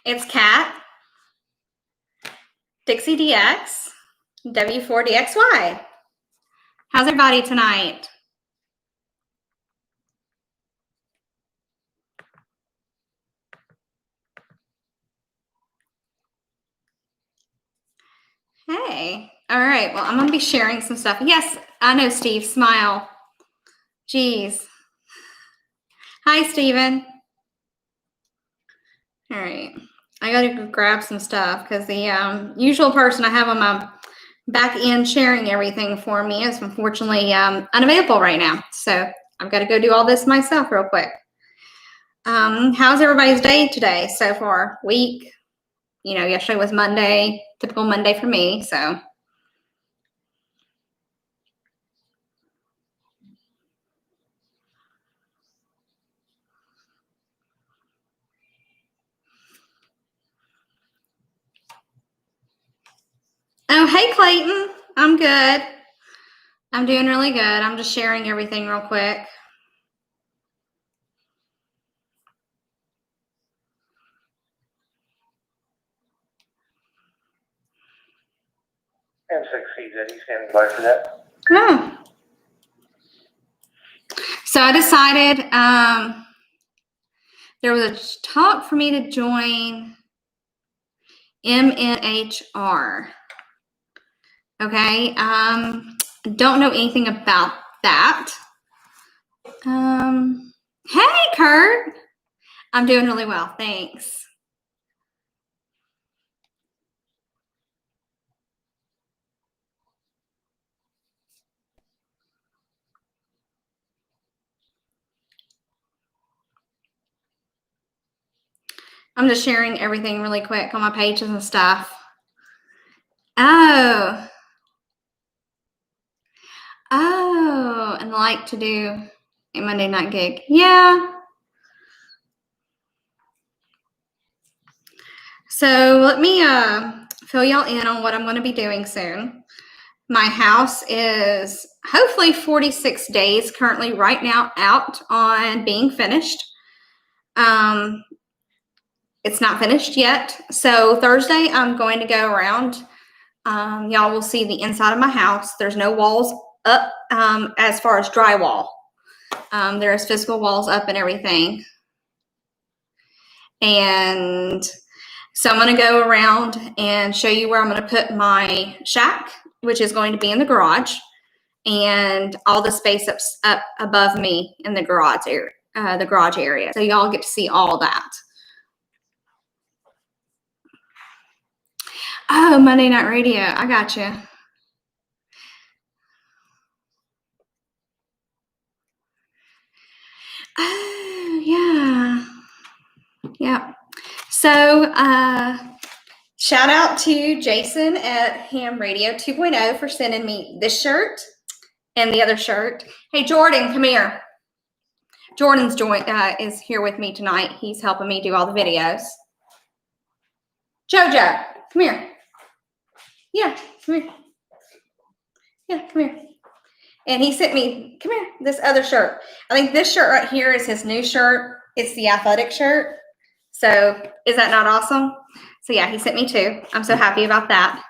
It's Kat, DixieDX, W4DXY. How's everybody tonight? Hey, all right. Well, I'm going to be sharing some stuff. Yes, I know, Steve. Smile. Jeez. Hi, Steven. All right. I got to go grab some stuff because the usual person I have on my back end sharing everything for me is unfortunately unavailable right now. So I've got to go do all this myself real quick. How's everybody's day today so far? Week? You know, yesterday was Monday, typical Monday for me, so. Oh, hey, Clayton. I'm good. I'm doing really good. I'm just sharing everything real quick. Ep.6 he's standing by for that. Oh. So I decided there was a talk for me to join MNHR. Okay. Don't know anything about that. Hey, Kurt. I'm doing really well. Thanks. I'm just sharing everything really quick on my pages and stuff. Oh, and like to do a Monday night gig. Yeah. So let me fill y'all in on what I'm going to be doing soon. My house is hopefully 46 days currently right now out on being finished. It's not finished yet. So Thursday I'm going to go around. Y'all will see the inside of my house. There's no walls up as far as drywall. There's physical walls up and everything. And so I'm going to go around and show you where I'm going to put my shack, which is going to be in the garage, and all the space up above me in the garage area. So y'all get to see all that. Oh, Monday Night Radio. I got you. Oh, yeah. Yeah. So, shout out to Jason at Ham Radio 2.0 for sending me this shirt and the other shirt. Hey, Jordan, come here. Jordan's is here with me tonight. He's helping me do all the videos. Jojo, come here. Yeah, come here. Yeah, come here. And he sent me, come here, this other shirt. I think this shirt right here is his new shirt. It's the athletic shirt. So is that not awesome? So yeah, he sent me two. I'm so happy about that.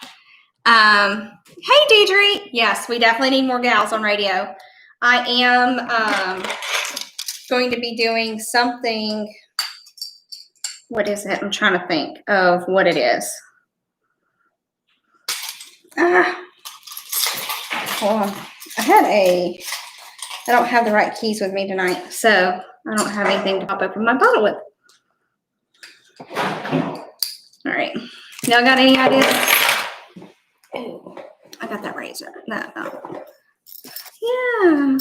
Hey, Deidre. Yes, we definitely need more gals on radio. I am going to be doing something. What is it? I'm trying to think of what it is. Hold on. I don't have the right keys with me tonight, so I don't have anything to pop open my bottle with. All right. Y'all got any ideas? Oh, I got that razor. No. Yeah.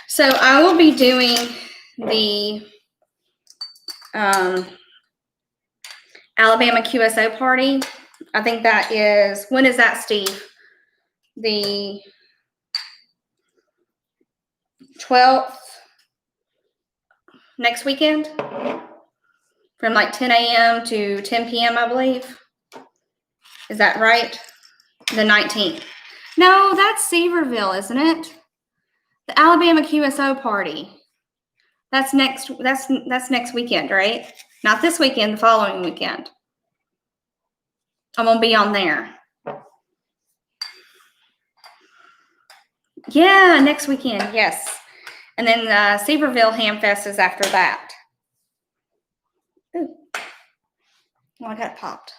So I will be doing the Alabama QSO party. I think that is, when is that, Steve? The 12th, next weekend, from like 10 a.m. to 10 p.m., I believe. Is that right? The 19th. No, that's Seaverville, isn't it? The Alabama QSO party. That's next weekend, right? Not this weekend, the following weekend. I'm going to be on there. Yeah, next weekend, yes. And then Seaverville Hamfest is after that. Ooh. Oh, I got popped.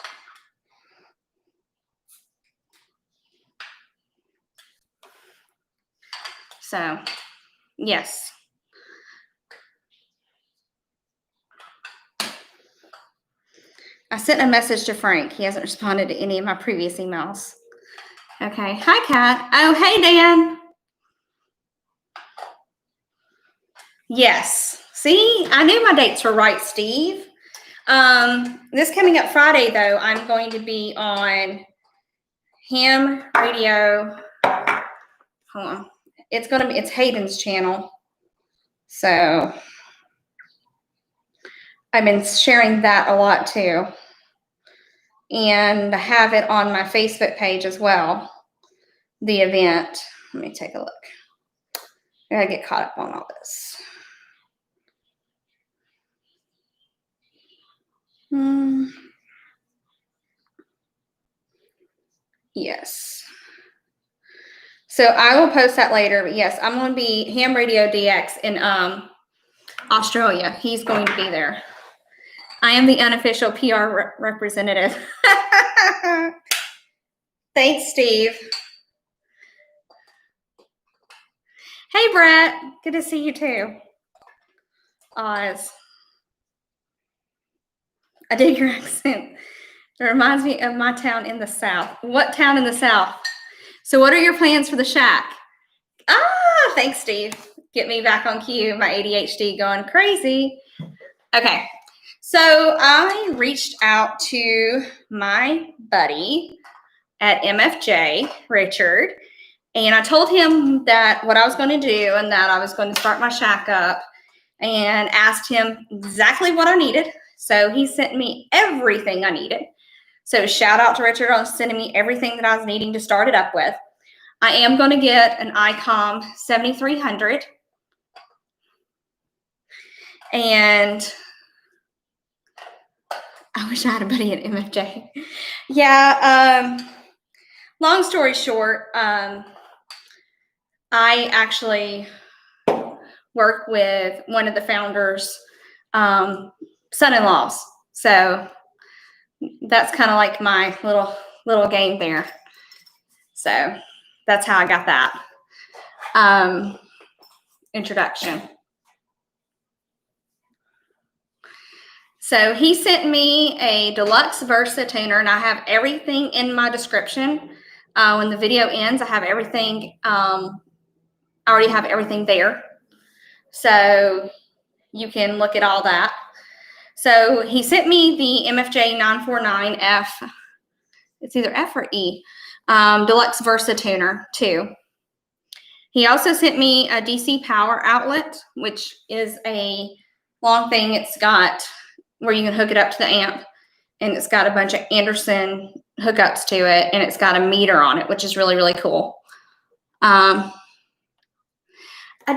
So, yes. I sent a message to Frank. He hasn't responded to any of my previous emails. Okay. Hi, Kat. Oh, hey, Dan. Yes. See, I knew my dates were right, Steve. This coming up Friday, though, I'm going to be on Ham Radio. Hold on. It's Hayden's channel. So I've been sharing that a lot too. And I have it on my Facebook page as well. The event. Let me take a look. I gotta get caught up on all this. Yes. So I will post that later. But yes, I'm going to be Ham Radio DX in Australia. He's going to be there. I am the unofficial PR representative. Thanks, Steve. Hey, Brett. Good to see you too. Oz. I dig your accent. It reminds me of my town in the South. What town in the South? So what are your plans for the shack? Ah, thanks, Steve. Get me back on cue. My ADHD going crazy. Okay. So I reached out to my buddy at MFJ, Richard, and I told him that what I was going to do and that I was going to start my shack up and asked him exactly what I needed. So he sent me everything I needed. So shout out to Richard on sending me everything that I was needing to start it up with. I am going to get an ICOM 7300. And I wish I had a buddy at MFJ. Yeah. Long story short, I actually work with one of the founders' son-in-laws. So that's kind of like my little game there. So that's how I got that introduction. So he sent me a deluxe Versa tuner, and I have everything in my description. When the video ends, I have everything. I already have everything there. So you can look at all that. So he sent me the MFJ 949F. It's either F or E. Deluxe Versa tuner too. He also sent me a DC power outlet, which is a long thing. It's got where you can hook it up to the amp, and it's got a bunch of Anderson hookups to it, and it's got a meter on it, which is really, really cool. I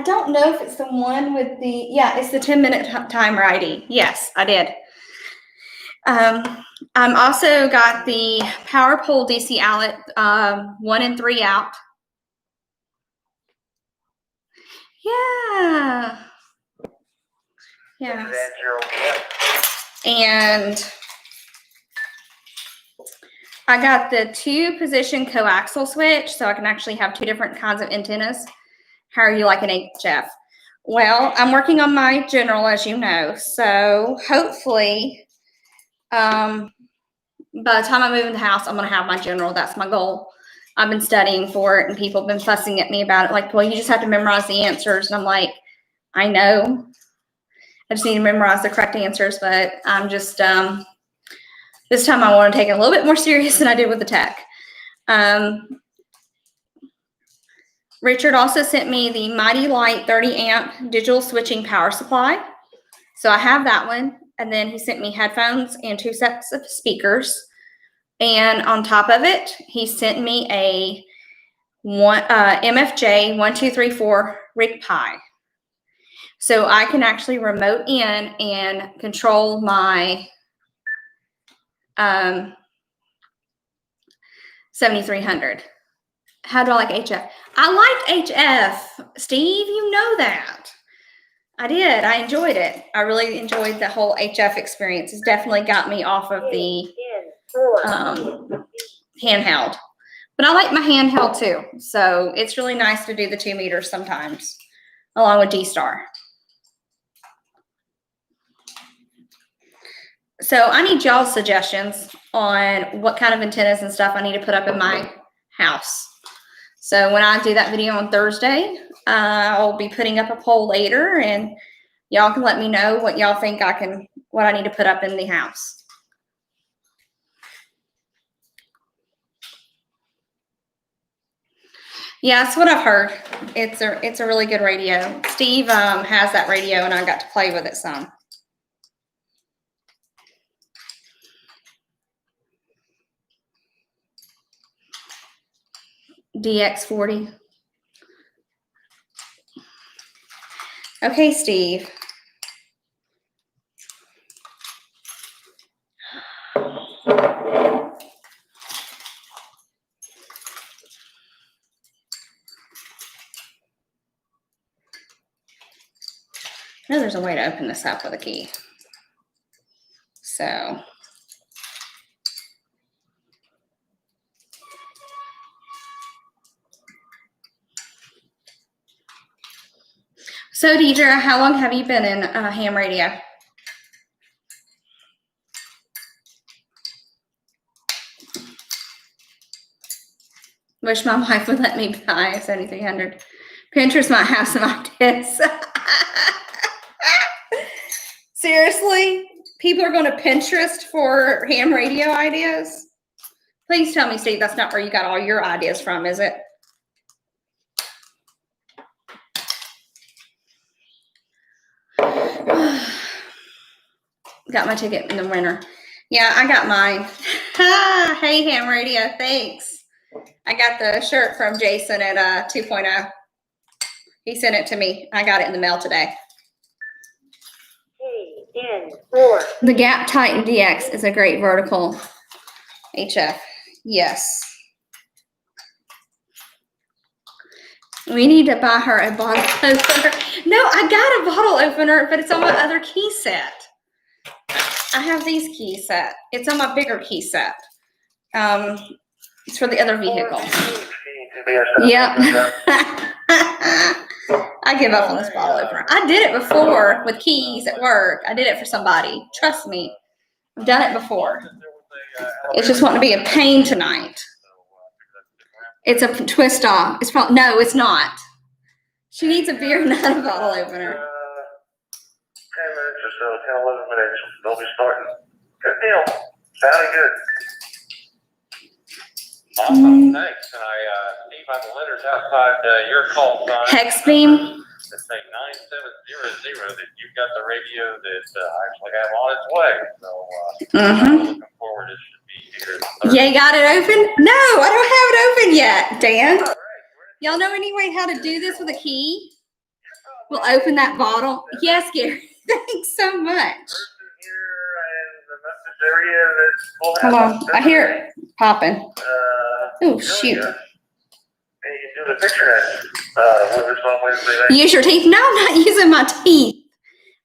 don't know if it's the one with the, yeah, it's the 10-minute timer ID. Yes, I did. I'm also got the power pole DC outlet, 1 and 3 out. Yeah. Yeah. And I got the 2-position coaxial switch, so I can actually have 2 different kinds of antennas. How are you like an HF? Well, I'm working on my general, as you know, so hopefully by the time I move in the house, I'm going to have my general. That's my goal. I've been studying for it, and people have been fussing at me about it. Like, well, you just have to memorize the answers. And I'm like, I know. I just need to memorize the correct answers, but I'm just, this time I want to take it a little bit more serious than I did with the tech. Richard also sent me the Mighty Light 30 amp digital switching power supply. So I have that one. And then he sent me headphones and 2 sets of speakers. And on top of it, he sent me a MFJ 1234 Rig Pi. So I can actually remote in and control my 7300. How do I like HF? I liked HF, Steve. You know that. I did. I enjoyed it. I really enjoyed the whole HF experience. It's definitely got me off of the handheld. But I like my handheld too. So it's really nice to do the 2 meters sometimes, along with D-Star. So I need y'all's suggestions on what kind of antennas and stuff I need to put up in my house. So when I do that video on Thursday, I'll be putting up a poll later, and y'all can let me know what y'all think what I need to put up in the house. Yeah, that's what I've heard. It's a really good radio. Steve has that radio, and I got to play with it some. DX40. Okay, Steve. I know there's a way to open this up with a key. So Deidre, how long have you been in ham radio? Wish my wife would let me buy a 7300. Pinterest might have some ideas. Seriously? People are going to Pinterest for ham radio ideas? Please tell me, Steve, that's not where you got all your ideas from, is it? Got my ticket in the winter. Yeah, I got mine. Hey, ham radio, thanks. I got the shirt from Jason at 2.0. He sent it to me. I got it in the mail today. The Gap Titan DX is a great vertical HF. Yes. We need to buy her a bottle opener. No, I got a bottle opener, but it's on my other key set. I have these key set. It's on my bigger key set. It's for the other vehicle. Yep. I give up on this bottle opener. I did it before with keys at work. I did it for somebody. Trust me. I've done it before. It's just wanting to be a pain tonight. It's a twist off. It's probably, no, it's not. She needs a beer, not a bottle opener. 10 minutes or so, 10, 11 minutes, they'll be starting. Good deal. Sounding good. Awesome, thanks. And Steve, the letter's outside your call sign. Hex beam. That say 9700 that you've got the radio that actually have on its way. So I'm looking forward. It should be here. Yeah, you got it open? No, I don't have it open yet, Dan. Y'all know any way how to do this with a key? We'll open that bottle. Yes, Gary. Thanks so much. Hold on. I hear it popping. Oh, shoot. You can do the picture. Use your teeth? No, I'm not using my teeth.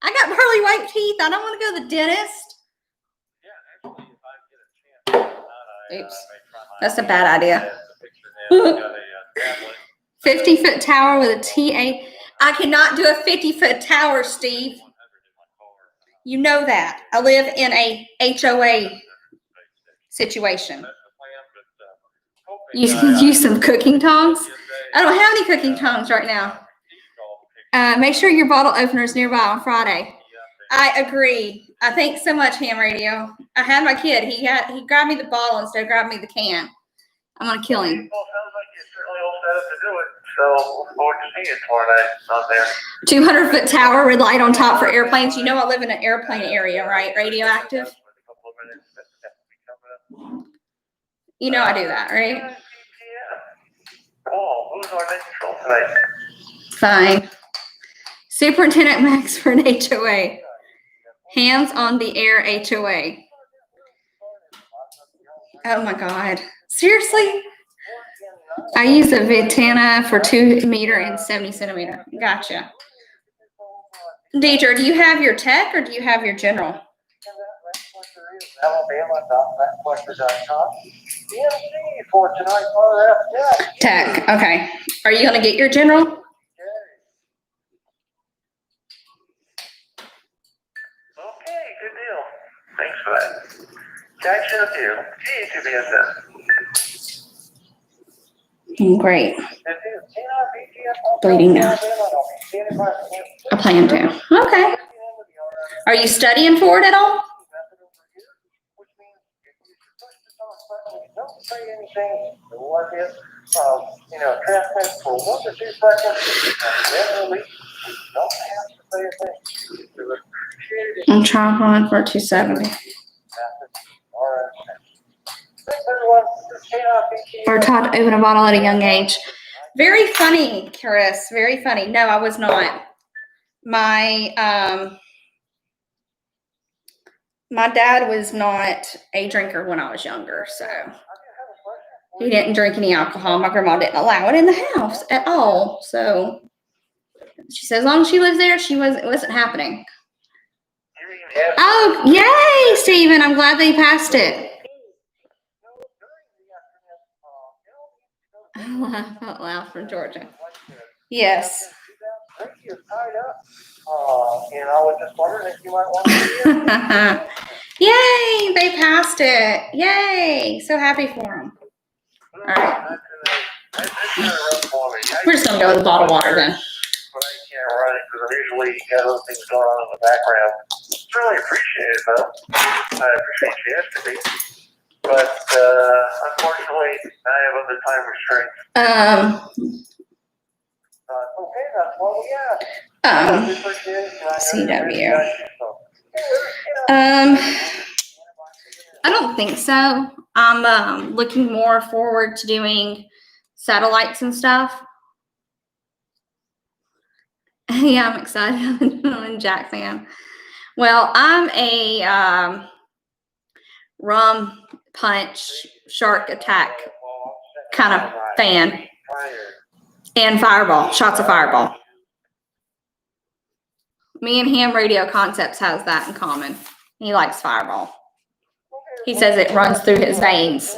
I got pearly white teeth. I don't want to go to the dentist. Oops. That's a bad idea. 50-foot tower with a TA. I cannot do a 50-foot tower, Steve. You know that. I live in a HOA situation. You can use some cooking tongs. I don't have any cooking tongs right now. Make sure your bottle opener is nearby on Friday. I agree. Thanks so much, Ham Radio. I had my kid. He grabbed me the bottle instead of grabbing me the can. I'm gonna kill him. Well, sounds like you're certainly all set up to do it. So look forward to seeing it tomorrow night. 200-foot tower with light on top for airplanes. You know I live in an airplane area, right? Radioactive. You know I do that, right? Yeah. Oh, who's our next control tonight? Fine. Superintendent Max for an HOA. Hands on the air HOA. Oh my God. Seriously? I use a Vitana for 2 meter and 70 centimeter. Gotcha. Deidre, do you have your tech or do you have your general? Alabama.netcollector.com. DMC for tonight. Tech. Okay. Are you going to get your general? Okay, good deal. Thanks for that. Catch up here. G to be Great. Bleeding now. I plan to. Okay. Are you studying for it at all? Don't say anything. What is, transmit for 1 to 2 seconds, and then release. Don't have to say a thing. We would appreciate it. I'm trying for 270. Or taught to open a bottle at a young age. Very funny, Chris. Very funny. No, I was not. My dad was not a drinker when I was younger, so he didn't drink any alcohol. My grandma didn't allow it in the house at all. So she said as long as she lives there, it wasn't happening. Oh, yay, Stephen. I'm glad they passed it. I laugh out loud from Georgia. Yes. You're tied up. And I was just wondering if you might want to Yay, they passed it. Yay. So happy for them. All right. We're just going to go with a bottle of water then. But I can't run it because I usually got other things going on in the background. Really appreciate it, though. I appreciate you asking me. But unfortunately, I have other time restraints. Okay, that's what we got. CW. I don't think so. I'm looking more forward to doing satellites and stuff. Yeah, I'm excited. I'm a Jack fan. Well, I'm a rum punch shark attack kind of fan. And Fireball, shots of Fireball. Me and him, Radio Concepts, has that in common. He likes Fireball. He says it runs through his veins.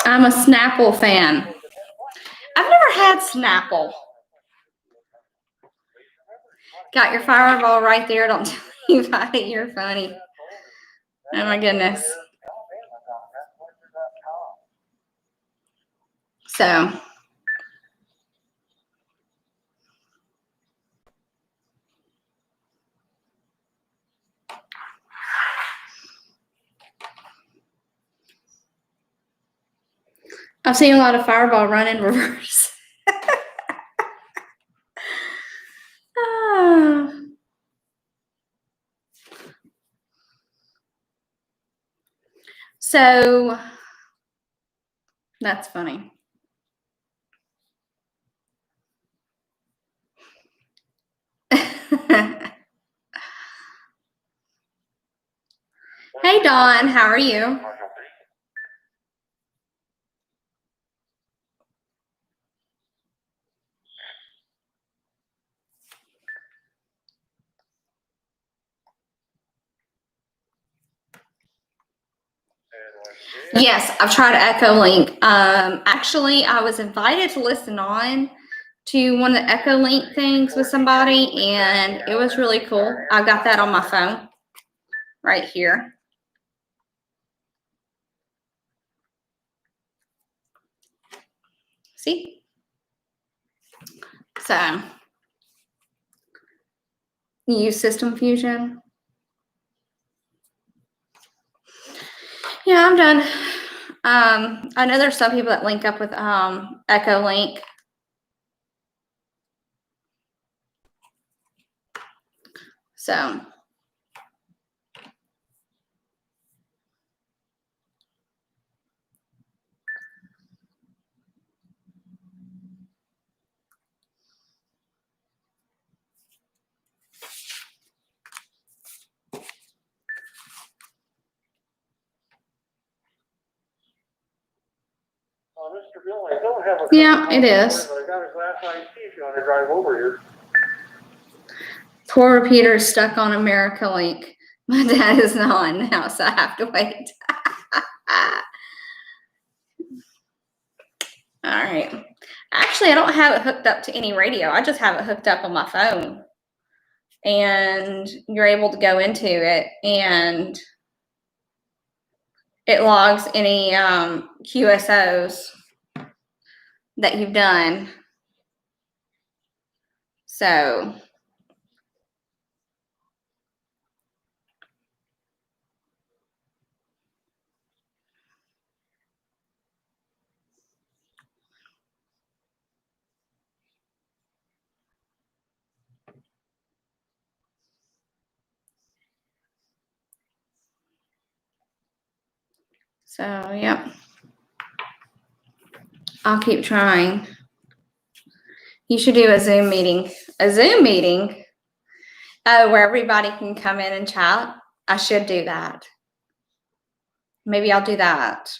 I'm a Snapple fan. I've never had Snapple. Got your Fireball right there. Don't tell anybody. You're funny. Oh my goodness. So. I've seen a lot of Fireball run in reverse. So that's funny. Hey Dawn, how are you? Yes, I've tried Echo Link. Actually, I was invited to listen on to one of the Echo Link things with somebody, and it was really cool. I got that on my phone right here. See? So, you use System Fusion? Yeah, I'm done. I know there's some people that link up with Echo Link. So, Mr. Bill, I don't have a Yeah, it is. but I got his last name. See if you want to drive over here. Poor Peter's stuck on America Link. My dad is not on now, so I have to wait. All right. Actually, I don't have it hooked up to any radio. I just have it hooked up on my phone. And you're able to go into it and it logs any QSOs that you've done. So yep. I'll keep trying. You should do a Zoom meeting. A Zoom meeting? Oh, where everybody can come in and chat? I should do that. Maybe I'll do that.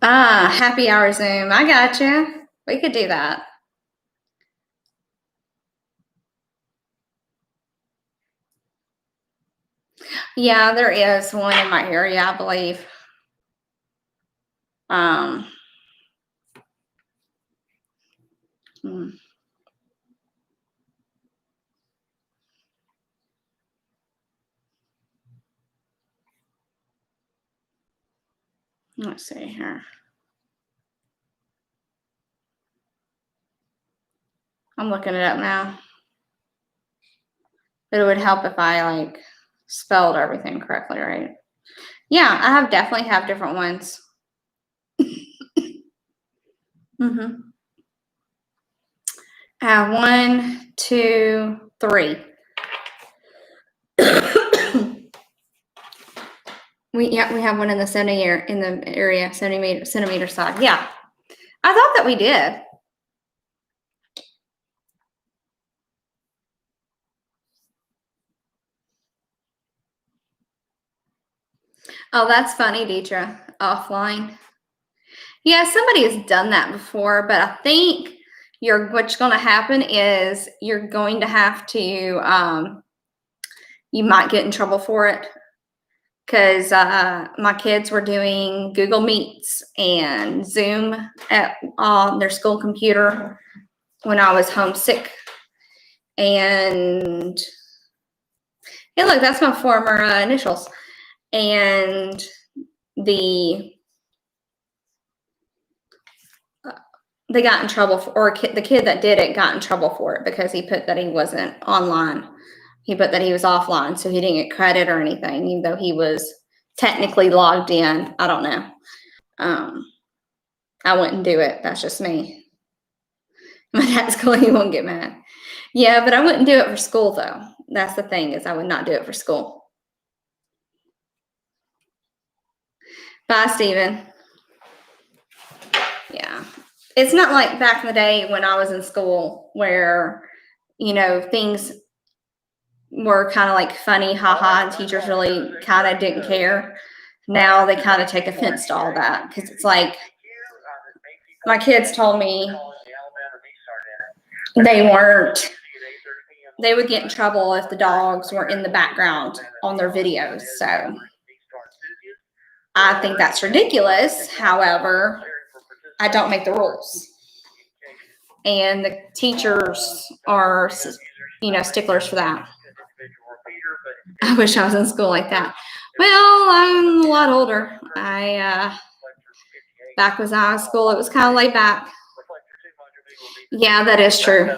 Happy hour Zoom. I gotcha. We could do that. Yeah, there is one in my area, I believe. Let's see here. I'm looking it up now. It would help if I like spelled everything correctly, right? Yeah, I definitely have different ones. I have 1, 2, 3. We have one in the centimeter side. Yeah, I thought that we did. Oh, that's funny, Deidre. Offline. Yeah, somebody has done that before, but I think what's going to happen is you're going to have to, you might get in trouble for it. Because my kids were doing Google Meets and Zoom at their school computer when I was homesick. And hey, look, that's my former initials. And they got in trouble the kid that did it got in trouble for it because he put that he wasn't online. He put that he was offline, so he didn't get credit or anything, even though he was technically logged in. I don't know. I wouldn't do it. That's just me. My dad's cool. He won't get mad. Yeah, but I wouldn't do it for school, though. That's the thing, is I would not do it for school. Bye, Steven. Yeah. It's not like back in the day when I was in school where, things were kind of like funny, haha, and teachers really kind of didn't care. Now they kind of take offense to all that because it's like my kids told me they would get in trouble if the dogs were in the background on their videos. So I think that's ridiculous. However, I don't make the rules. And the teachers are, sticklers for that. I wish I was in school like that. Well, I'm a lot older. Back when I was in school, it was kind of laid back. Yeah, that is true.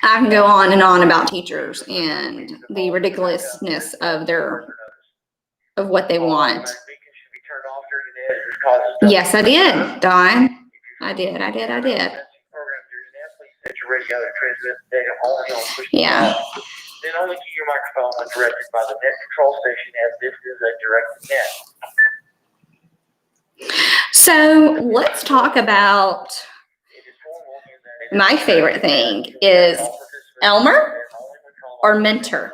I can go on and on about teachers and the ridiculousness of what they want. Yes, I did, Dawn. I did. Yeah. Then only to your microphone when directed by the net control station, as this is a directed net. So let's talk about my favorite thing is Elmer or Mentor.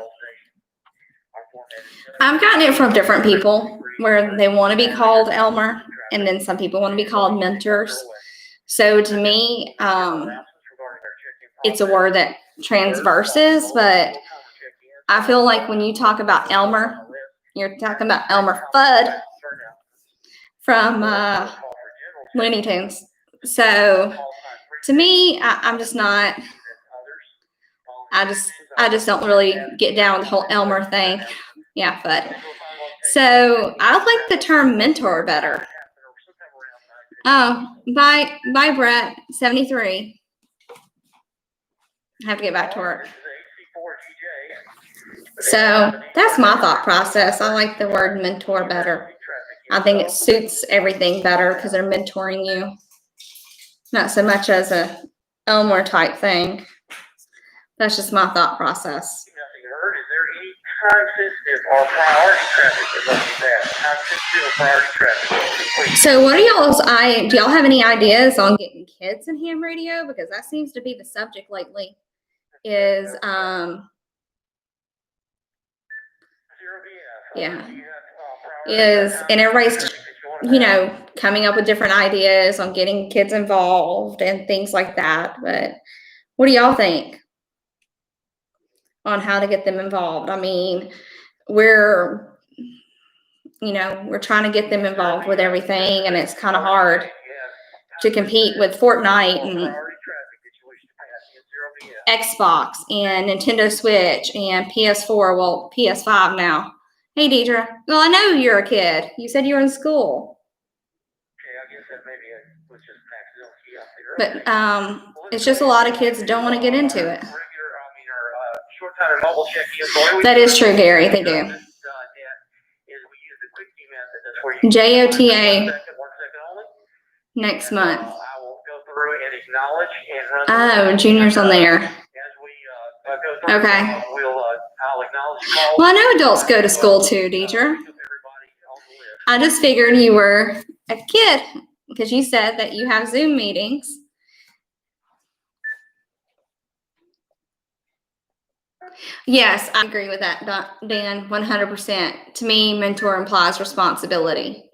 I've gotten it from different people where they want to be called Elmer, and then some people want to be called mentors. So to me, it's a word that transverses, but I feel like when you talk about Elmer, you're talking about Elmer Fudd from Looney Tunes. So to me, I'm just not. I just don't really get down with the whole Elmer thing. Yeah, Fudd. So I like the term mentor better. Oh, bye, Brett. 73. I have to get back to work. So that's my thought process. I like the word mentor better. I think it suits everything better because they're mentoring you. Not so much as a Elmer type thing. That's just my thought process. Is there any time-sensitive or priority traffic you're looking at? Time-sensitive or priority traffic? So what do y'all have any ideas on getting kids in ham radio? Because that seems to be the subject lately. And everybody's, coming up with different ideas on getting kids involved and things like that. But what do y'all think on how to get them involved? I mean, we're trying to get them involved with everything, and it's kind of hard to compete with Fortnite and Xbox and Nintendo Switch and PS4. Well, PS5 now. Hey, Deidre. Well, I know you're a kid. You said you were in school. But it's just a lot of kids that don't want to get into it. That is true, Gary. They do. JOTA next month. Oh, Junior's on there. Okay. Well, I know adults go to school too, Deidre. I just figured you were a kid because you said that you have Zoom meetings. Yes, I agree with that, Dan, 100%. To me, mentor implies responsibility.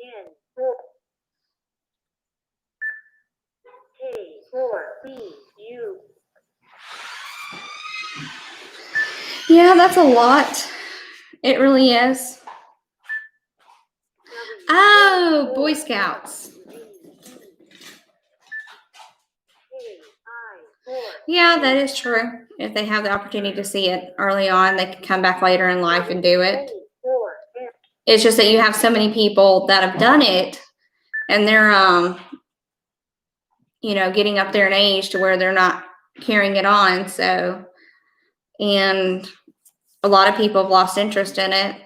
Yeah, that's a lot. It really is. Oh, Boy Scouts. Yeah, that is true. If they have the opportunity to see it early on, they can come back later in life and do it. It's just that you have so many people that have done it, and they're, getting up there in age to where they're not carrying it on. So, and a lot of people have lost interest in it.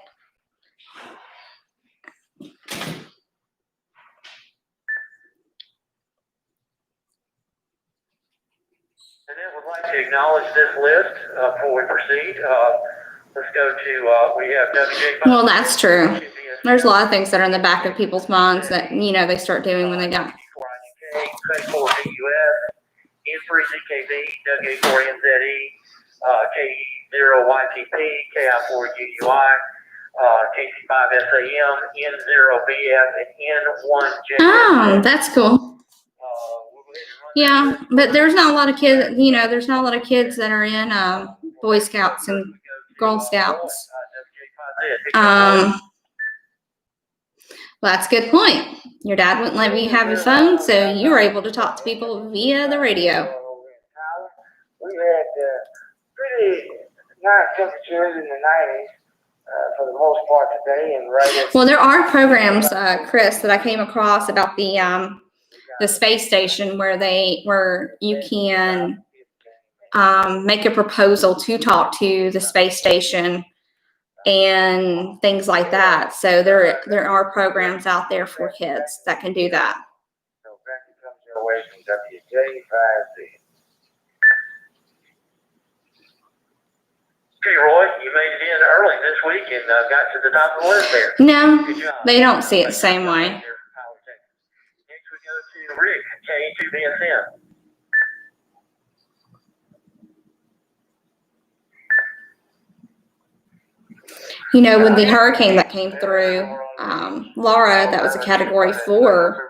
And then would like to acknowledge this list before we proceed. Let's go to, we have WJ. Well, that's true. There's a lot of things that are in the back of people's minds that, they start doing when they don't. K4VUS, N3ZKV, W4NZE, K0YTP, KI4UUI, KC5SAM, N0BF, and N1J. Oh, that's cool. Yeah, but there's not a lot of kids, there's not a lot of kids that are in Boy Scouts and Girl Scouts. Well, that's a good point. Your dad wouldn't let you have your phone, so you were able to talk to people via the radio. We had pretty nice temperatures in the 90s for the most part today, and well, there are programs, Chris, that I came across about the space station where you can make a proposal to talk to the space station and things like that. So there are programs out there for kids that can do that. So Becky comes your way from WJ5Z. Okay, Roy, you made it in early this week and got to the top of the list there. No, they don't see it the same way. Next we go to Rick, K2BSN. You know, when the hurricane that came through, Laura, that was a Category 4.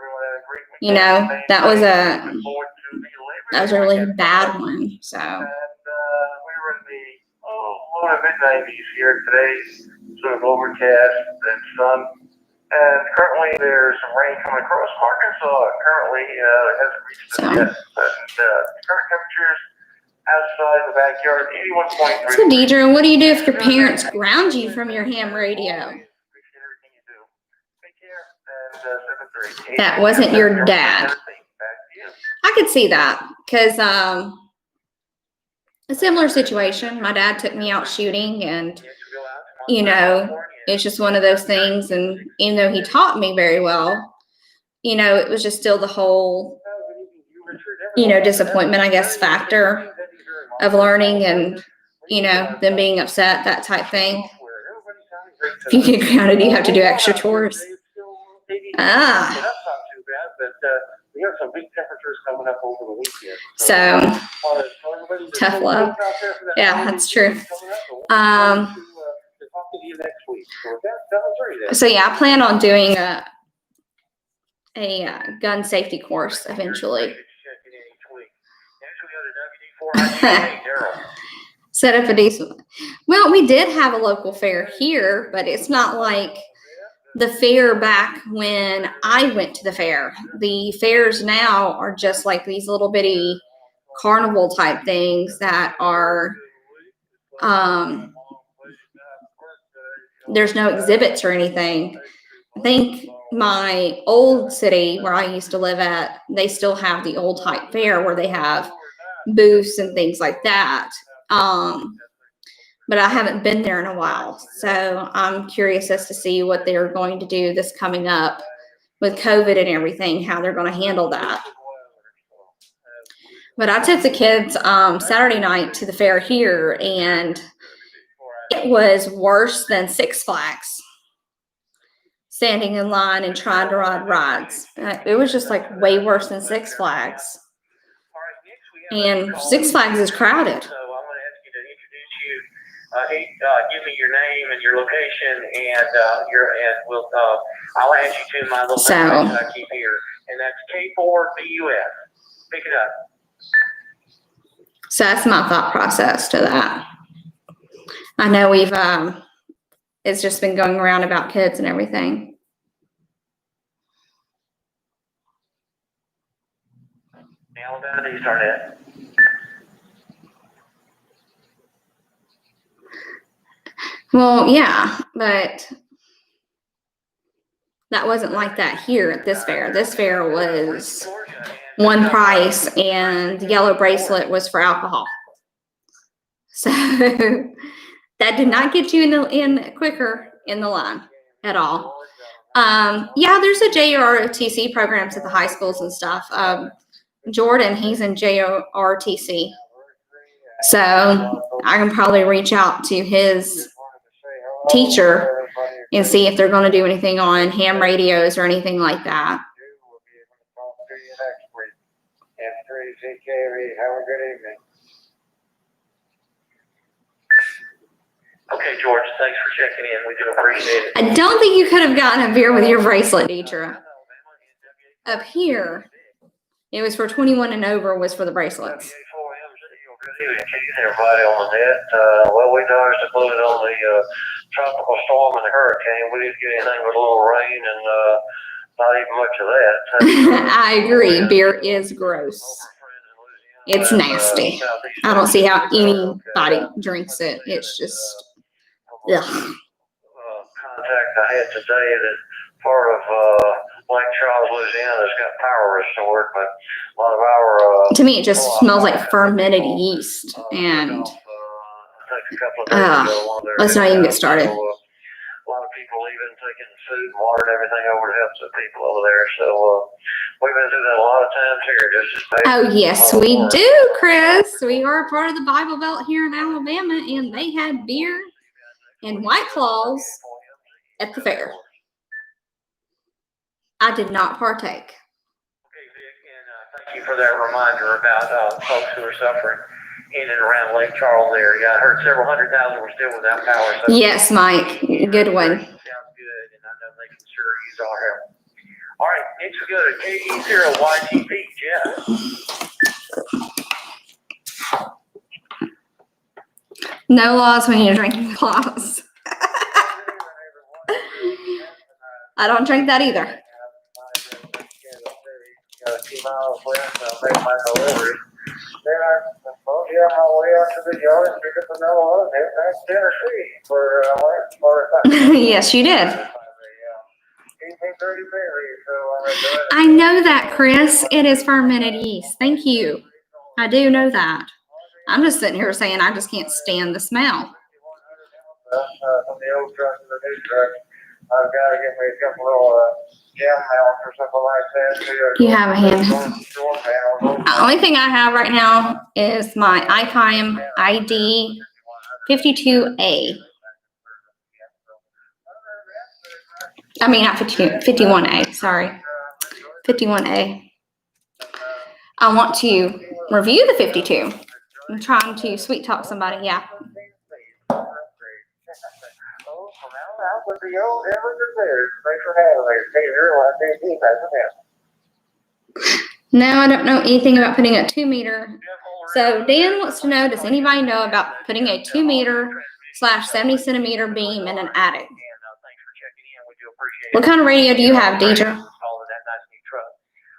You know, that was a really bad one. So. We were in the low to mid-90s here today, sort of overcast and sun. And currently there's some rain coming across Arkansas. Currently it hasn't reached us yet. But current temperatures outside the backyard, 81.3. So Deidre, what do you do if your parents ground you from your ham radio? That wasn't your dad. I could see that because a similar situation. My dad took me out shooting, and you know, it's just one of those things. And even though he taught me very well, you know, it was just still the whole, you know, disappointment, I guess, factor of learning and, you know, them being upset, that type thing. If you get grounded, you have to do extra chores. Ah. We have some big temperatures coming up over the weekend. So tough love. Yeah, that's true. So yeah, I plan on doing a gun safety course eventually. Set up a decent one. Well, we did have a local fair here, but it's not like the fair back when I went to the fair. The fairs now are just like these little bitty carnival type things that are, there's no exhibits or anything. I think my old city where I used to live at, they still have the old type fair where they have booths and things like that. But I haven't been there in a while. So I'm curious as to see what they're going to do this coming up with COVID and everything, how they're going to handle that. But I took the kids Saturday night to the fair here, and it was worse than Six Flags. Standing in line and trying to ride rides. It was just like way worse than Six Flags. And Six Flags is crowded. Give me your name and your location, and I'll add you to my little message that I keep here, and that's K4BUS. Pick it up. So that's my thought process to that. I know we've it's just been going around about kids and everything. Alabama, do you start at? Well, yeah, but that wasn't like that here at this fair. This fair was one price, and the yellow bracelet was for alcohol. So that did not get you in quicker in the line at all. Yeah, there's a JROTC programs at the high schools and stuff. Jordan, he's in JROTC. So I can probably reach out to his teacher and see if they're going to do anything on ham radios or anything like that. Okay, George, thanks for checking in. We do appreciate it. I don't think you could have gotten a beer with your bracelet, Deidre. Up here, it was for 21 and over, was for the bracelets. Everybody on the net. Well, we dodged the bullet on the tropical storm and the hurricane. We didn't get anything but a little rain and not even much of that. I agree. Beer is gross. It's nasty. I don't see how anybody drinks it. It's just, ugh. Contact I had today that part of Lake Charles, Louisiana has got power restored, but a lot of our to me it just smells like fermented yeast, and let's not even get started. A lot of people even taking food and water and everything over to help the people over there. So we've been through that a lot of times here. Oh yes, we do, Chris. We are part of the Bible Belt here in Alabama, and they had beer and White Claws at the fair. I did not partake. Okay, Vic, and thank you for that reminder about folks who are suffering. in and around Lake Charles area. I heard several 100,000 were still without power. So Yes, Mike. Good one. sounds good, and I know they can sure use our help. All right, next we go to KD0YTP, Jeff. No laws when you're drinking laws. I don't drink that either. 2 miles west, I'll make my delivery. Then I suppose you on my way out to the yard and pick up another one, and head back to Tennessee for Yes, you did. I know that, Chris. It is fermented yeast. Thank you. I do know that. I'm just sitting here saying I just can't stand the smell. From the old truck to the new truck, I've got to get me a couple little jam mounts or something like that. You have a hand. The only thing I have right now is my ICIM ID 52A. I mean, not 52, 51A, sorry. 51A. I want to review the 52. I'm trying to sweet talk somebody, yeah. Now I don't know anything about putting a 2-meter. So Dan wants to know, does anybody know about putting a 2-meter/70 centimeter beam in an attic? What kind of radio do you have, Deidre?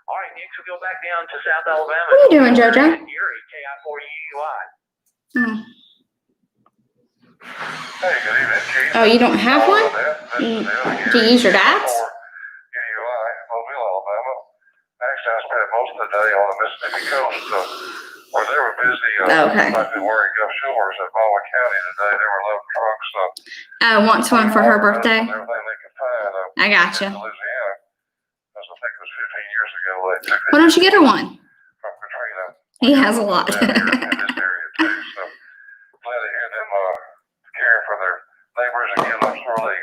All right, next we'll go back down to South Alabama. What are you doing, JoJo? KI40UI. Hey, good evening, Chief. Oh, you don't have one? Do you use your dad's? UI, Mobile, Alabama. Actually, I spent most of the day on the Mississippi coast, so where they were busy, Okay. I've been wearing up shoulders in Baldwin County today. They were loading trucks, so. Wants one for her birthday. Everything they could find, I gotcha. in Louisiana. I think it was 15 years ago. They took Why don't you get her one? from Katrina. He has a lot. Down here in this area too, so glad to hear them caring for their neighbors and getting up early.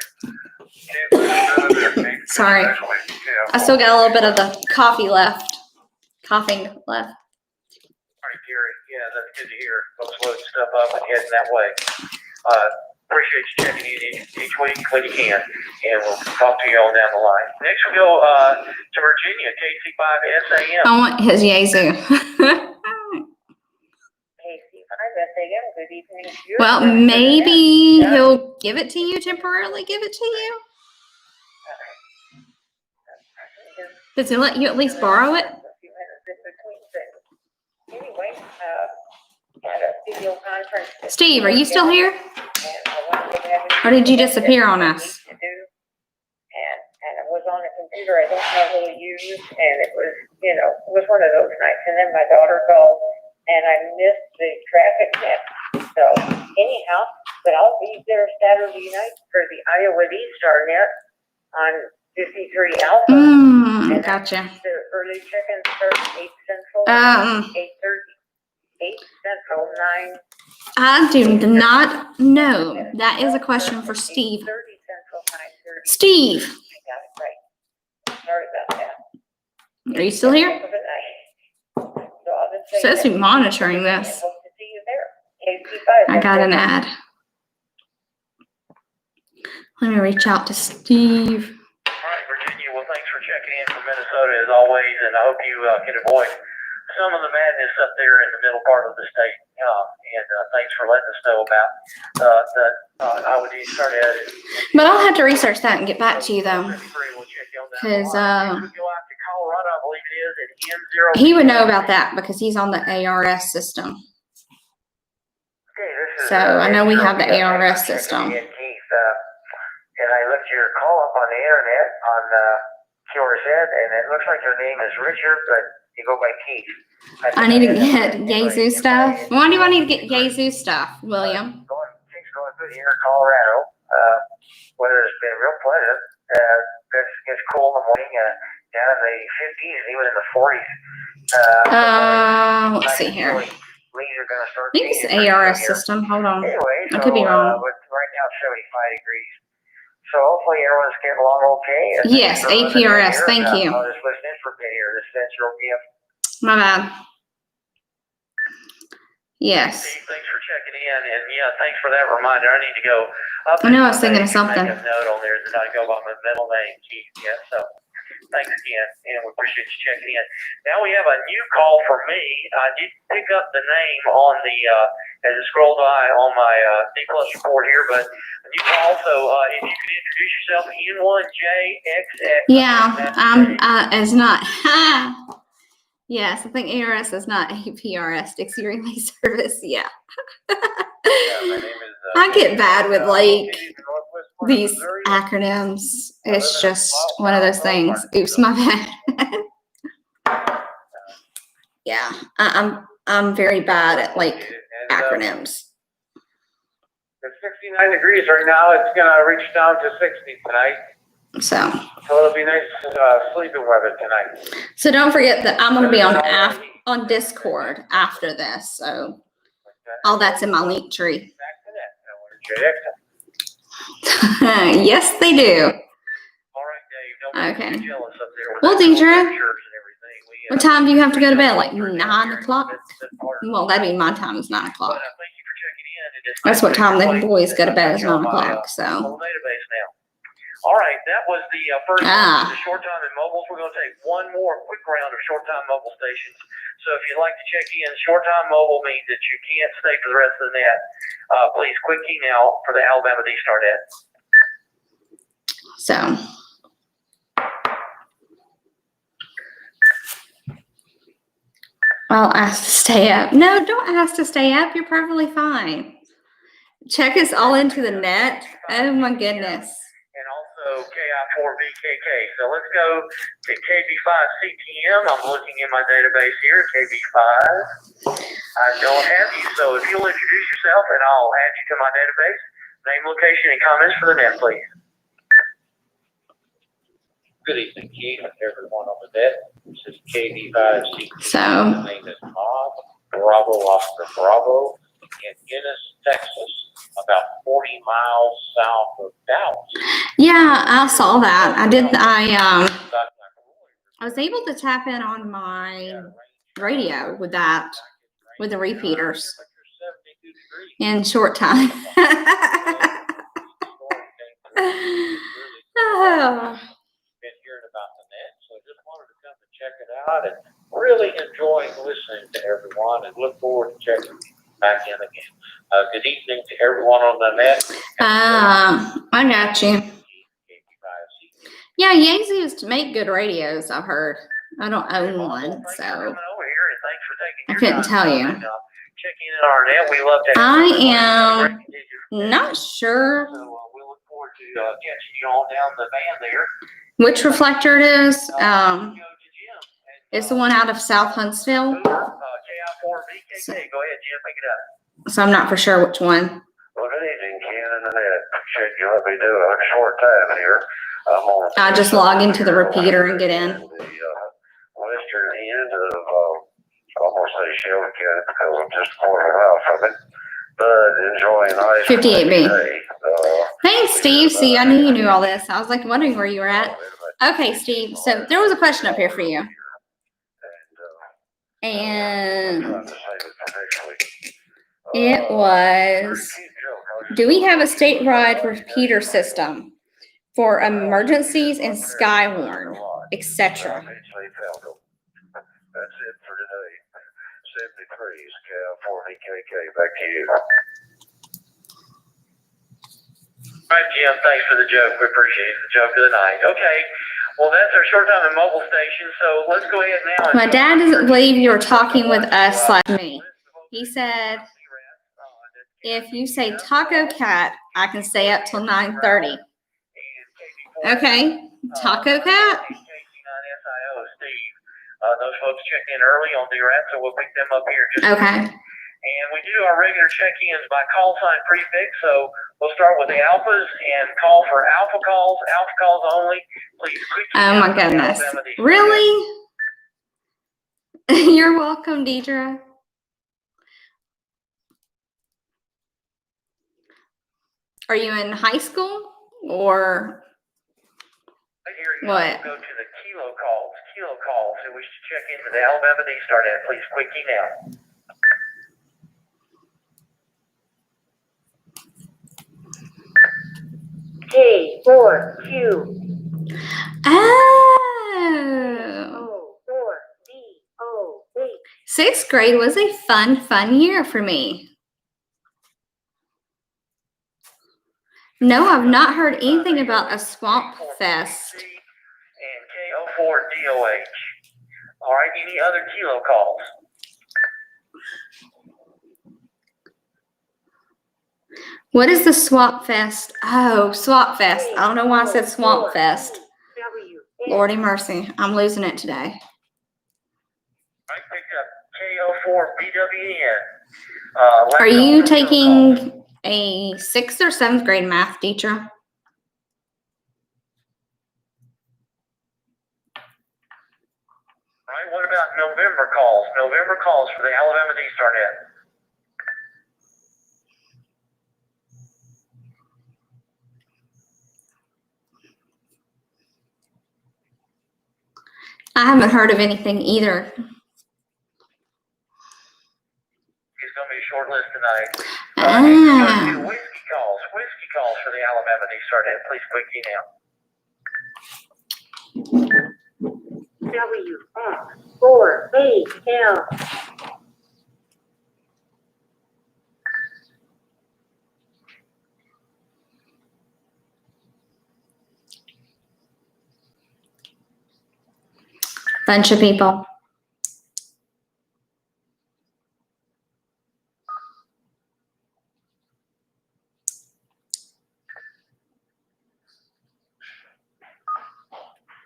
Sorry. I still got a little bit of the coughing left. All right, Gary. Yeah, that's good to hear. Folks loading stuff up and heading that way. Appreciate you checking in each week when you can, and we'll talk to you on down the line. Next, we'll go to Virginia, KC5SAM. I want his Yazoo. KC5SAM, good evening. Well, maybe he'll give it to you, temporarily give it to you. Does he let you at least borrow it? Anyway, had a video conference. Steve, are you still here? Or did you disappear on us? And it was on a computer I don't know how to use, and it was, it was one of those nights. And then my daughter called, and I missed the traffic net. So anyhow, but I'll be there Saturday night for the Iowa D-Star net on 53 Alpha. And Gotcha. the early check-in starts 8 Central, 8:30, 8 Central, 9. I do not know. That is a question for Steve. 30 Central, 9:30. Steve, I got it right. Sorry about that. are you still here? So I'll just say Says that. he's monitoring this. Hope to see you there. KC5. I got an ad. Let me reach out to Steve. All right, Virginia. Well, thanks for checking in from Minnesota as always, and I hope you can avoid some of the madness up there in the middle part of the state. And thanks for letting us know about the Iowa D-Star net. But I'll have to research that and get back to you though. Because he would know about that because he's on the ARS system. So I know we have the ARS system. And I looked your call up on the internet on QRZ, and it looks like your name is Richard, but you go by Keith. I need to get Yazoo stuff. Why do I need to get Yazoo stuff, William? Things going good here in Colorado. Weather's been real pleasant. It's cool in the morning, down in the 50s, even in the 40s. Let's see here. Leaves are going to start. I think it's the ARS system. Hold on. Anyway, I could be wrong. Right now it's 75 degrees. So hopefully everyone's getting along okay. Yes, APRS. Thank you. I'll just listen in for a bit here. This is your gift. My bad. Yes. Steve, thanks for checking in, and yeah, thanks for that reminder. I need to go up. I know I was thinking of something. Make a note on there that I go by my middle name, Keith. Yeah, so thanks again, and we appreciate you checking in. Now we have a new call for me. I did pick up the name on the as it scrolled by on my D+ report here, but a new call. So if you could introduce yourself, N1JXX. Yeah, it's not. Yes, I think ARS is not APRS, Dixie Relay Service. Yeah. My name is, I get bad with like these acronyms. It's just one of those things. Oops, my bad. Yeah, I'm very bad at like acronyms. It's 69 degrees right now. It's gonna reach down to 60 tonight. So it'll be nice sleeping weather tonight. So don't forget that I'm gonna be on Discord after this. So all that's in my link tree. Yes, they do. Okay. Well, Deidre, what time do you have to go to bed? Like 9 o'clock? Well, that'd be my time is 9 o'clock. That's what time the boys go to bed is 9 o'clock. So. All right, that was the first round of the short time and mobiles. We're going to take one more quick round of short time mobile stations. So if you'd like to check in, short time mobile means that you can't stay for the rest of the net. Please quick key now for the Alabama D-Star net. So. I'll ask to stay up. No, don't ask to stay up. You're perfectly fine. Check us all into the net. Oh my goodness. And also KI4VKK. So let's go to KB5CTM. I'm looking in my database here, KB5. I don't have you, so if you'll introduce yourself and I'll add you to my database. Name, location, and comments for the net, please. Good evening, Keith, and everyone on the net. This is KB5CTM. So. The name is Bob Bravo Oscar Bravo in Ennis, Texas. About 40 miles south of Dallas. Yeah, I saw that. I was able to tap in on my radio with that, with the repeaters in short time. Oh. Been hearing about the net, so just wanted to come and check it out and really enjoying listening to everyone and look forward to checking back in again. Good evening to everyone on the net. I got you. Yeah, Yeezy used to make good radios, I've heard. I don't own one, so I couldn't tell you. I am not sure which reflector it is. It's the one out of South Huntsville. So I'm not for sure which one. Well, good evening, Ken and the net. Appreciate you let me do a short time here. I just log into the repeater and get in. The western end of, I almost say Shelby County because I'm just a quarter mile from it. But enjoying ice. 58B. Thanks, Steve. See, I knew you knew all this. I was like wondering where you were at. Okay, Steve. So there was a question up here for you. And it was, do we have a statewide repeater system for emergencies and Skywarn, etc.? That's it for today. 73's KI4VKK. Back to you. All right, Jim, thanks for the joke. We appreciate it. The joke of the night. Okay. Well, that's our short time and mobile station. So let's go ahead now. My dad doesn't believe you were talking with us like me. He said, if you say Taco Cat, I can stay up till 9:30. Okay. Taco Cat? Those folks check in early on DRAT, so we'll pick them up here. Okay. And we do our regular check-ins by call sign prefix, so we'll start with the alphas and call for alpha calls only. Please quick. Oh my goodness. Really? You're welcome, Deidre. Are you in high school or what? Go to the kilo calls who wish to check into the Alabama D-Star net. Please quick now. 4Q. Oh. 4D08. Sixth grade was a fun year for me. No, I've not heard anything about a swamp fest. And K04DOH. All right, any other kilo calls? What is the swamp fest? Oh, swamp fest. I don't know why I said swamp fest. Lordy mercy, I'm losing it today. I picked up K04BWN. Are you taking a 6th or 7th grade math teacher? All right, what about November calls? November calls for the Alabama D-Star net. I haven't heard of anything either. It's going to be a short list tonight. Ah. Whiskey calls for the Alabama D-Star net. Please quick email. WX4AL. Bunch of people.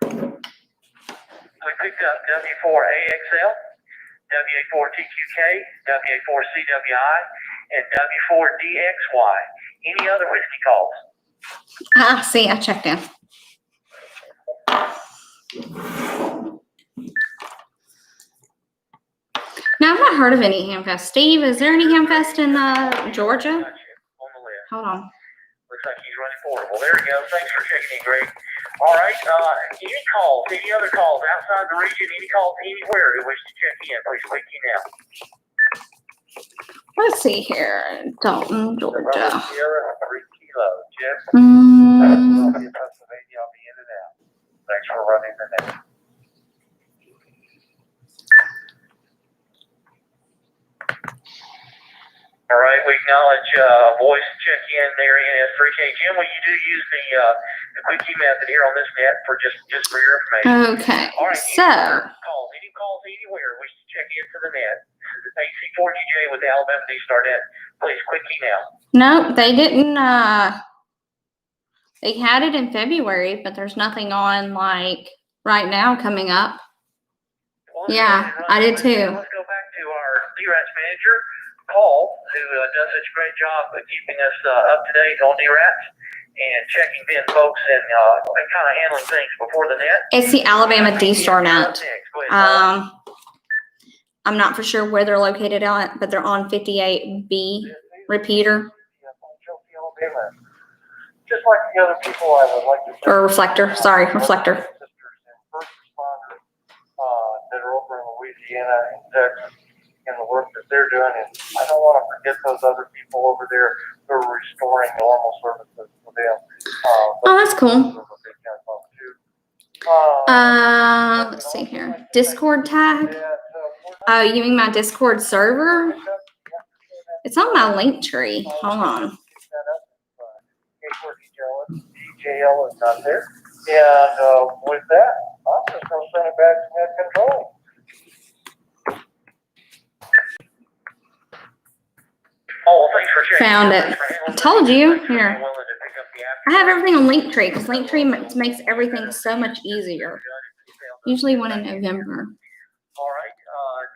We picked up W4AXL, W84TQK, W84CWI, and W4DXY. Any other whiskey calls? Ah, see, I checked in. Now, I've not heard of any Hamfest. Steve, is there any Hamfest in Georgia? On the list. Hold on. Looks like he's running portable. There we go. Thanks for checking in, Greg. All right. Any calls? Any other calls outside the region? Any calls anywhere who wish to check in? Please click email. Let's see here. Dalton, Georgia. Sierra, 3 kilo. Jeff, Mm, Pennsylvania. I'll be in and out. Thanks for running the net. All right, we acknowledge voice check-in there in S3K. Jim, will you do use the quickie method here on this net for just for your information? okay, All right, so. any calls anywhere wish to check into the net. This is AC4DJ with the Alabama D-Star net. Please quick email. No, they didn't, they had it in February, but there's nothing on like right now coming up. Well, Yeah, I did too. Let's go back to our DRATS manager, Paul, who does such a great job of keeping us up to date on DRATS and checking in folks and kind of handling things before the net. It's the Alabama D-Star net. Go ahead, Paul. I'm not for sure where they're located on, but they're on 58B repeater Just like the other people, I would like to or reflector. Sorry, reflector. That are over in Louisiana and Texas and the work that they're doing. And I don't want to forget those other people over there who are restoring normal services for them. Oh, that's cool. Let's see here. Discord tag. Oh, you mean my Discord server? It's on my link tree. Hold on. DJL is not there. And with that, I'm just going to send it back to net control. Oh, thanks for checking. Found it. I told you. Here. I have everything on Linktree because Linktree makes everything so much easier. Usually one in November. All right.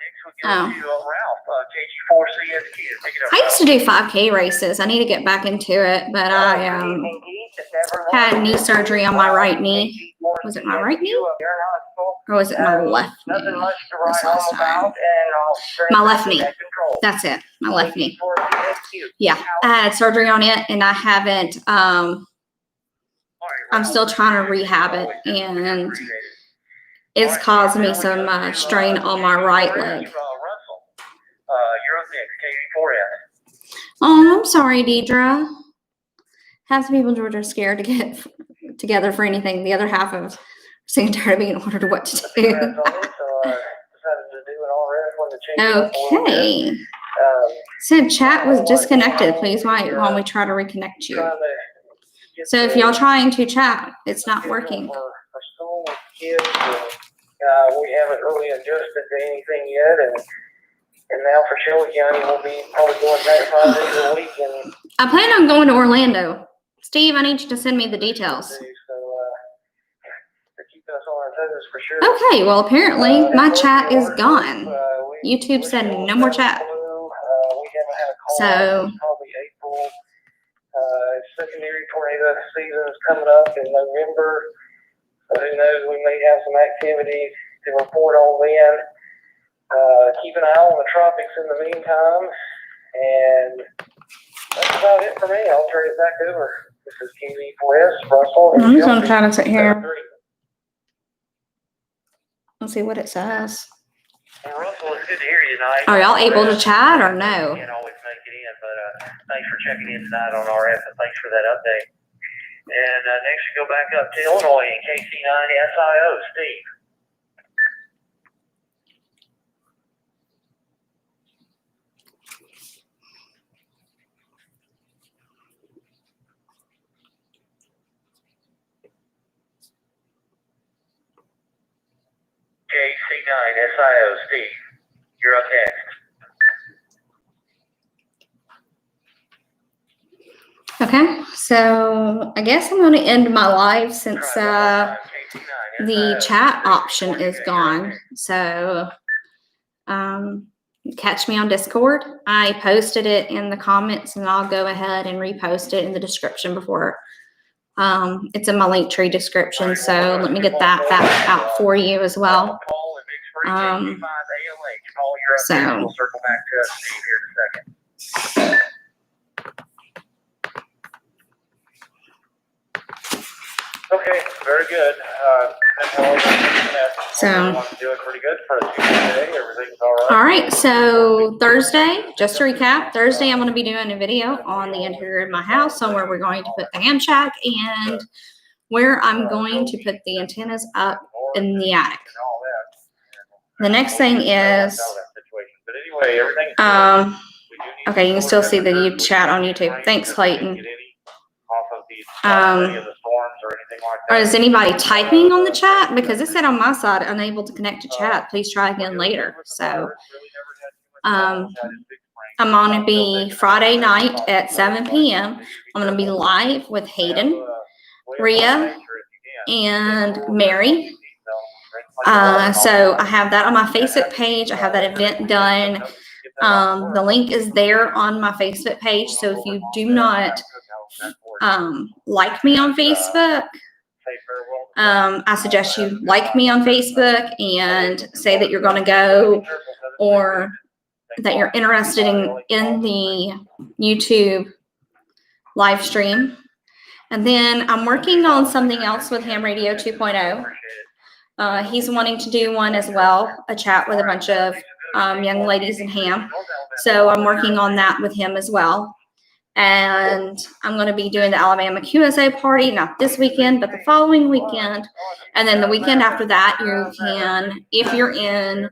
Next we go to Ralph, KG4CSQ. I used to do 5K races. I need to get back into it, but I had knee surgery on my right knee. Was it my right knee? Or was it my left knee this last time? My left knee. That's it. My left knee. Yeah. I had surgery on it and I haven't, I'm still trying to rehab it and it's causing me some strain on my right leg. You're up next, KV4S. Oh, I'm sorry, Deidre. Half the people in Georgia are scared to get together for anything. The other half of sick and tired of being ordered what to do. Decided to do an RF when the change up a little bit. Okay. Said chat was disconnected. Please wait while we try to reconnect you. So if y'all trying to chat, it's not working. For school with kids, and, we haven't really adjusted to anything yet, and now for Shelby County, we'll be probably going back 5 days a week. And I plan on going to Orlando. Steve, I need you to send me the details. so, to keep us on our toes for sure. Okay, well apparently my chat is gone. YouTube said no more chat. We haven't had a call. So It's probably April. Secondary tornado season is coming up in November. Who knows? We may have some activities to report on then. Keep an eye on the tropics in the meantime. And that's about it for me. I'll turn it back over. This is QV4S, Russell. And I'm just gonna Shelby. try to sit here. Let's see what it says. Well, Russell, it's good to hear you tonight. Are y'all able to chat or no? Can't always make it in, but thanks for checking in tonight on RF, and thanks for that update. And next we go back up to Illinois in KC9SIO, Steve. KC9SIO, Steve. You're up next. Okay, so I guess I'm gonna end my live since the chat option is gone. So catch me on Discord. I posted it in the comments and I'll go ahead and repost it in the description before. It's in my link tree description, so let me get that back out for you as well. So we'll circle back to Steve here in a second. Okay, very good. So Doing pretty good for a Tuesday. Everything's all right. all right, so Thursday, just to recap, Thursday I'm going to be doing a video on the interior of my house on where we're going to put the ham shack and where I'm going to put the antennas up in the attic. The next thing is, okay, you can still see the chat on YouTube. Thanks, Clayton. Or is anybody typing on the chat? Because it said on my side, unable to connect to chat. Please try again later. So, I'm going to be Friday night at 7 p.m. I'm going to be live with Hayden, Rhea, and Mary. So I have that on my Facebook page. I have that event done. The link is there on my Facebook page. So if you do not like me on Facebook, I suggest you like me on Facebook and say that you're going to go, or that you're interested in the YouTube live stream. And then I'm working on something else with Ham Radio 2.0. He's wanting to do one as well, a chat with a bunch of young ladies in ham. So I'm working on that with him as well. And I'm going to be doing the Alabama QSA party, not this weekend, but the following weekend. And then the weekend after that, you can, if you're in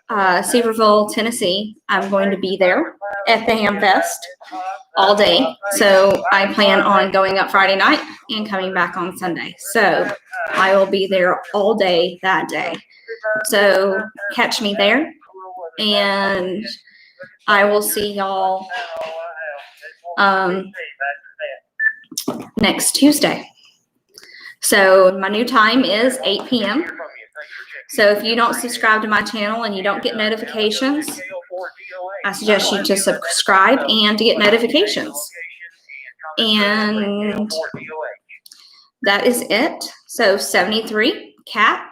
Sevierville, Tennessee, I'm going to be there at the Ham Fest all day. So I plan on going up Friday night and coming back on Sunday. So I will be there all day that day. So catch me there, and I will see y'all next Tuesday. So my new time is 8 p.m. So if you don't subscribe to my channel and you don't get notifications, I suggest you to subscribe and to get notifications. And that is it. So 73, Cat,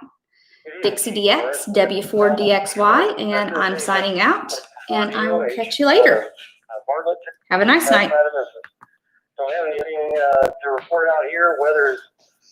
DixieDX, W4DXY, and I'm signing out. And I will catch you later. Have a nice night. Don't have anything to report out here. Weather is